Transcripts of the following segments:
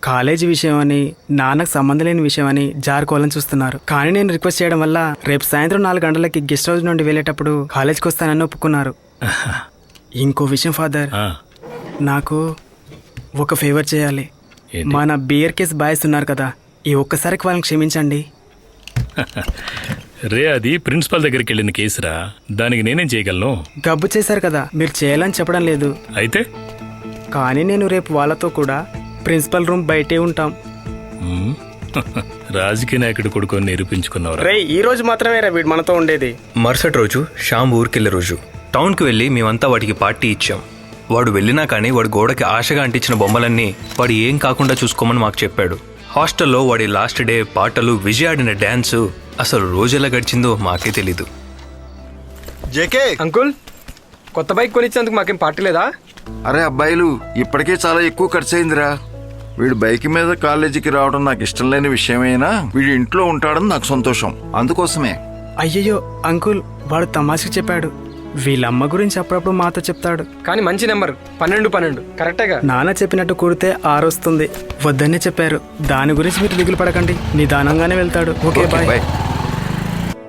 College విషయం అని నాన్నకు సంబంధం లేని విషయం అని జారుకోవాలని చూస్తున్నారు. కానీ నేను రిక్వెస్ట్ చేయడం వల్ల రేపు సాయంత్రం 4 గంటలకి గెస్ట్ హౌస్ నుండి వెళ్ళేటప్పుడు కాలేజ్కి వస్తానని ఒప్పుకున్నారు. ఇంకో విషయం ఫాదర్, నాకు ఒక ఫేవర్ చేయాలి. మన బియర్ కేస్ బాయ్స్ ఉన్నారు కదా, ఈ ఒక్కసారికి వాళ్ళని క్షమించండి. రే, అది ప్రిన్సిపల్ దగ్గరికి వెళ్ళిన కేసురా, దానికి నేనేం చేయగలను? గబ్బు చేశారు కదా, మీరు చేయాలని చెప్పడం లేదు. అయితే కానీ నేను రేపు వాళ్ళతో కూడా ప్రిన్సిపల్ రూమ్ బయటే ఉంటాం. రాజకీయ నాయకుడు కొడుకొని నిరూపించుకున్నవారు. రే, ఈ రోజు మాత్రమే రా వీడు మనతో ఉండేది. మరుసటి రోజు శ్యామ్ ఊరికెళ్ళే రోజు. టౌన్కి వెళ్ళి మేమంతా వాడికి పార్టీ ఇచ్చాం. వాడు వెళ్ళినా కానీ వాడు గోడకి ఆశగా అంటించిన బొమ్మలన్నీ వాడు ఏం కాకుండా చూసుకోమని మాకు చెప్పాడు. హాస్టల్లో వాడి లాస్ట్ డే పాటలు, విజయ్ ఆడిన డ్యాన్సు, అసలు రోజు ఎలా గడిచిందో మాకే తెలీదు. జేకే అంకుల్, కొత్త బైక్ కొనిచ్చేందుకు మాకేం పార్టీ లేదా? అరే అబ్బాయిలు, ఇప్పటికే చాలా ఎక్కువ ఖర్చు అయిందిరా. వీడు బైక్ మీద కాలేజీకి రావడం నాకు ఇష్టం లేని విషయమైనా వీడి ఇంట్లో ఉంటాడని నాకు సంతోషం. అందుకోసమే. అయ్యయ్యో అంకుల్, వాడు తమాషకి చెప్పాడు. వీళ్ళమ్మ గురించి అప్పుడప్పుడు మాతో చెప్తాడు. కానీ మంచి నెంబర్ 12 కరెక్టేగా? నాన్న చెప్పినట్టు కూడితే 6 వస్తుంది. వద్దనే చెప్పారు. దాని గురించి మీరు దిగులు పడకండి, నిదానంగానే వెళ్తాడు. Okay bye. బాయ్.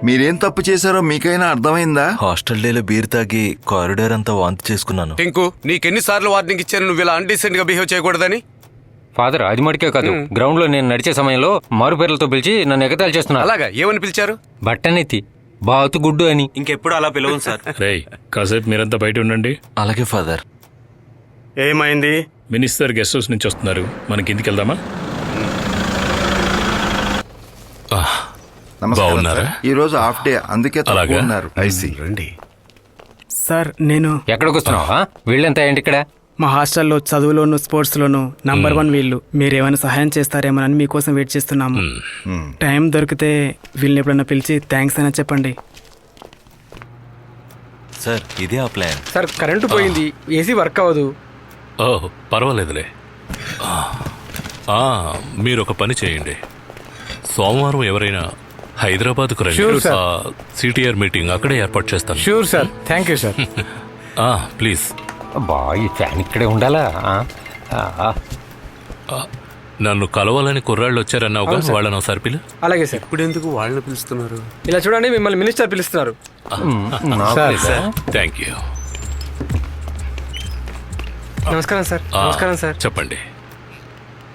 మీరేం తప్పు చేశారో మీకైనా అర్థమైందా? హాస్టల్ డేలో బీర్ తాగి కారిడార్ అంతా వాంతి చేసుకున్నాను. టింకు, నీకెన్నిసార్లు వార్నింగ్ ఇచ్చాను నువ్వు ఇలా అన్డీసెంట్ గా బిహేవ్ చేయకూడదని? ఫాదర్, అది మడికే కాదు, గ్రౌండ్ లో నేను నడిచే సమయంలో మారు పేర్లతో పిలిచి నన్ను ఎగతాళి చేస్తున్నారు. అలాగా? ఏమని పిలిచారు? బట్టనెత్తి, బాతు గుడ్డు అని. ఇంకెప్పుడు అలా పిలవను సార్. రేయ్, కాసేపు మీరంతా బయట ఉండండి. అలాగే ఫాదర్. ఏమైంది? మినిస్టర్ గెస్ట్ హౌస్ నుంచి వస్తున్నారు, మనకి ఇంటికి వెళ్దామా? నమస్కారం సార్. ఈ రోజు హాఫ్ డే, అందుకే తక్కువ ఉన్నారు. రండి. సార్, నేను ఎక్కడికి వస్తున్నావా? వీళ్ళంతా ఏంటి ఇక్కడ? మా హాస్టల్లో చదువులోను స్పోర్ట్స్లోను నంబర్ 1 వీళ్ళు. మీరేమైనా సహాయం చేస్తారేమోనని మీకోసం వెయిట్ చేస్తున్నాము. టైం దొరికితే వీళ్ళని ఎప్పుడన్నా పిలిచి థ్యాంక్స్ అని చెప్పండి. సార్, ఇదే ఆ ప్లాన్. సార్, కరెంటు పోయింది, ఏసీ వర్క్ అవ్వదు. ఓహ్, పర్వాలేదులే. మీరు ఒక పని చేయండి, సోమవారం ఎవరైనా హైదరాబాద్కు రండి. Sure, sir. సిటిఆర్ మీటింగ్ అక్కడే ఏర్పాటు చేస్తాను. Sure sir, thank you sir. Please. అబ్బా, ఈ ఫ్యాన్ ఇక్కడే ఉండాలా? నన్ను కలవాలని కుర్రాళ్ళు వచ్చారన్నావుగా, వాళ్ళని ఒకసారి పిలు. అలాగే సార్. ఇప్పుడు ఎందుకు వాళ్ళని పిలుస్తున్నారు? ఇలా చూడండి, మిమ్మల్ని మినిస్టర్ పిలుస్తున్నారు. Thank you. నమస్కారం సార్. నమస్కారం సార్. చెప్పండి,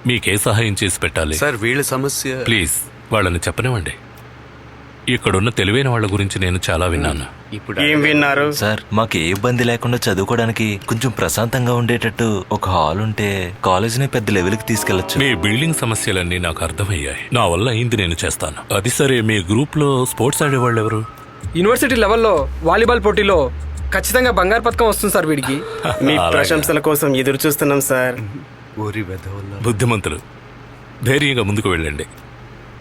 మీకే సహాయం చేసి పెట్టాలి? సార్, వీళ్ళ సమస్య. ప్లీజ్ వాళ్ళని చెప్పనివ్వండి. ఇక్కడున్న తెలివైన వాళ్ళ గురించి నేను చాలా విన్నాను. ఇప్పుడు ఏం విన్నారు? సార్, మాకు ఏ ఇబ్బంది లేకుండా చదువుకోవడానికి కొంచెం ప్రశాంతంగా ఉండేటట్టు ఒక హాల్ ఉంటే కాలేజీని పెద్ద లెవెల్కి తీసుకెళ్లొచ్చు. మీ బిల్డింగ్ సమస్యలన్నీ నాకు అర్థమయ్యాయి. నా వల్ల అయింది నేను చేస్తాను. అది సరే, మీ గ్రూప్ లో స్పోర్ట్స్ ఆడేవాళ్ళు ఎవరు? యూనివర్సిటీ లెవెల్లో వాలీబాల్ పోటీలో ఖచ్చితంగా బంగారు పథకం వస్తుంది సార్ వీడికి. మీ ప్రశంసల కోసం ఎదురు చూస్తున్నాం సార్. ఊరి వెధవల్ల. బుద్ధిమంతులు, ధైర్యంగా ముందుకు వెళ్ళండి.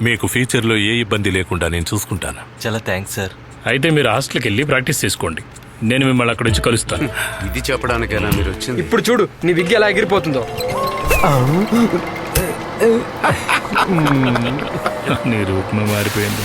మీకు ఫ్యూచర్లో ఏ ఇబ్బంది లేకుండా నేను చూసుకుంటాను. చాలా థ్యాంక్స్ సార్. అయితే మీరు హాస్టల్కి వెళ్ళి ప్రాక్టీస్ చేసుకోండి. నేను మిమ్మల్ని అక్కడ వచ్చి కలుస్తాను. ఇది చెప్పడానికైనా మీరు వచ్చింది? ఇప్పుడు చూడు నీ విగ్గి ఎలా ఎగిరిపోతుందో. నీ రూపమే మారిపోయింది.